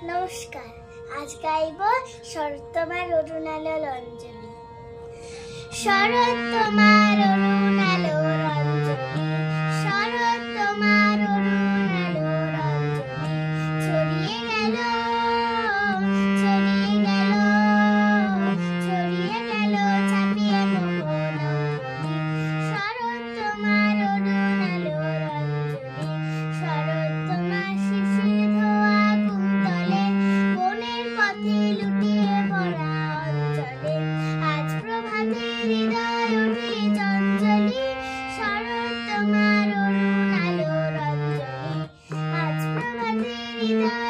নমস্কার, আজ গাইব শরৎ তোমার অরুণ আলোর অঞ্জলি। শরৎ তোমার অরুণ আলোর অঞ্জলি, শরৎ তোমার অরুণ আলোর অঞ্জলি, ছড়িয়ে গেল ছড়িয়ে গেল ছড়িয়ে গেল ছাপিয়ে মোহন অঙ্গলি। শরৎ তোমার অরুণ আলোর অঞ্জলি, শরৎ তোমার শিশির ধোয়া কুন্তলে, বনের পথে লুটিয়ে পড়া অঞ্চলে, আজ প্রভাতে হৃদয় ওঠে চঞ্চলি। শরৎ তোমার অরুণ আলোর অঞ্জলি, আজ প্রভাতে হৃদয়